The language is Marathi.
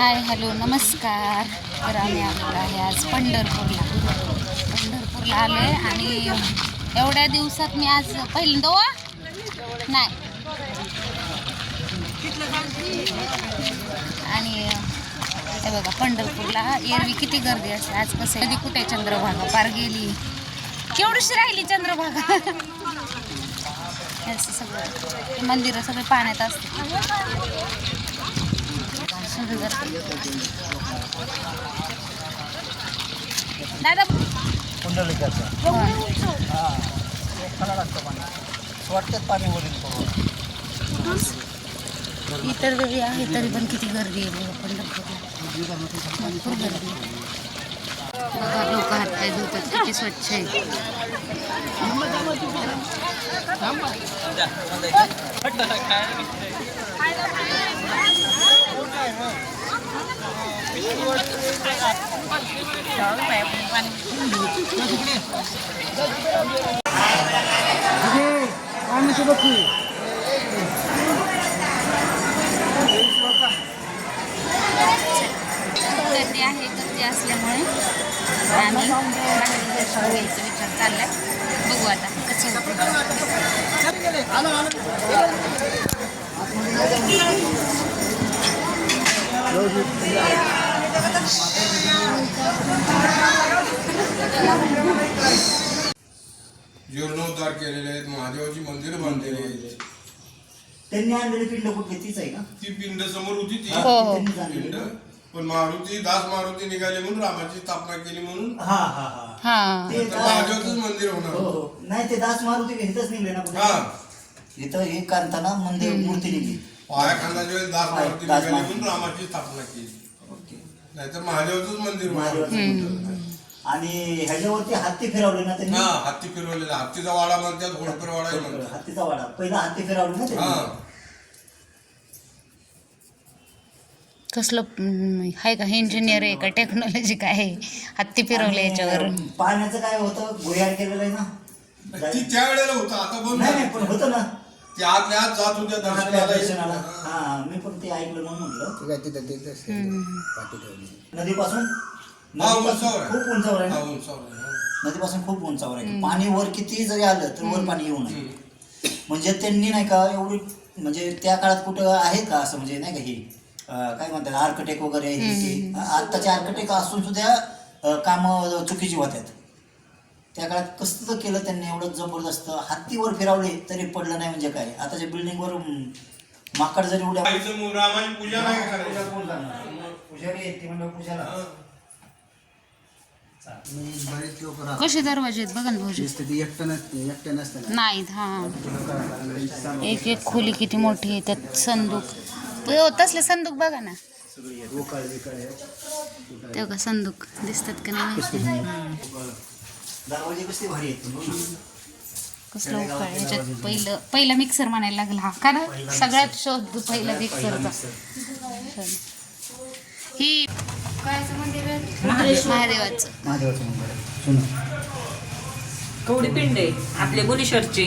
हाय हॅलो नमस्कार. तर आम्ही आलेलो आहे आज पंढरपूरला आलो आहे आणि एवढ्या दिवसात मी आज पहिल्यांदा नाही आणि हे बघा पंढरपूरला एरवी किती गर्दी असते. आज कसं कधी कुठे चंद्रभागा पार गेली केवढीशी राहिली चंद्रभागा. असं सगळं मंदिरं सगळे पाण्यात असते. दादा कुंडलिकाचा खाला लागतं पाणी वाटतं पाणी वरील इतर वेळी आहे तरी पण किती गर्दी आहे बघा पंढरपूरला. भरपूर गर्दी बघा. लोक हात पाय धुतात किती स्वच्छ आहे. गर्दी आहे. गर्दी असल्यामुळे आम्ही दर्शन घ्यायचा विचार चाललाय. बघू आता कसं जीर्णोद्धार केलेले आहेत. महादेवाची मंदिर बांधलेली आहेत. त्यांनी आणलेली पिंड कुठली तीच आहे ना? ती पिंड समोर होती ती हो. पिंड पण दास मारुती निघाले म्हणून रामाची स्थापना केली म्हणून हा हा हा हा ते महादेवाचंच मंदिर होणार. हो. नाही ते दास मारुती इथंच निघले ना कुठे? हा इथं हे कांताना मंदिर मूर्ती निघली. पाया खांदाच्या वेळेस दास मारुती दास निघाले मारुती. म्हणून रामाची स्थापना केली. ओके. नाहीतर महादेवाचंच मंदिर होणार. महादेवाचं. आणि ह्याच्यावरती हत्ती फिरवले ना त्यांनी? हा हत्ती फिरवलेला हत्तीचा वाडा म्हणतात. घोडकर वाडा म्हणतात. हत्तीचा वाडा पहिला हत्ती फिरवले ना त्यांनी? हा कसलं आहे का इंजिनियर आहे का टेक्नॉलॉजी काय आहे. हत्ती फिरवले याच्यावर. आणि पाण्याचं काय होतं? भुयार केलेलं आहे ना? ती त्यावेळेला होतं आता बंद नाही नाही झालं. पण होतं ना ते आतल्या आत जात होत्या दर्शनाला. दर्शनाला. हा मी पण ते ऐकलं म्हणून म्हटलं. नदीपासून हा, उंचावर आहे. खूप उंचावर आहे हा, ना? उंचावर आहे. नदीपासून खूप उंचावर आहे. पाणी वर किती जरी आलं तर वर पाणी येऊ नये. म्हणजे त्यांनी नाही का एवढी म्हणजे त्या काळात कुठं आहे का असं म्हणजे नाही का हे काय म्हणतात आर्किटेक्ट वगैरे हे आत्ताचे आर्किटेक्ट असून सुद्धा कामं चुकीची होतात. त्या काळात कसं तर केलं त्यांनी एवढं जबरदस्त. हत्तीवर फिरवले तरी पडलं नाही म्हणजे काय. आताच्या बिल्डिंगवर माकड जरी उड्या आईचं रामाची पूजा नाही करायची. पुजारी येते म्हणजे पूजाला कसे दरवाजे आहेत बघा ना भाऊजी. नाहीत. हा एक एक खोली किती मोठी आहे. त्यात संदूक तसले संदूक बघा ना. ते का संदूक दिसतात का नाही दरवाजे कसले भारी आहेत. कसलं उकाळ. याच्यात पहिला मिक्सर म्हणायला लागला हा का ना. सगळ्यात शोध पहिला मिक्सरचा. ही कायचं मंदिर आहे? महादेवाचं. महादेवाचं मंदिर आहे. कवडी पिंड आहे आपल्या गुणेश्वरची.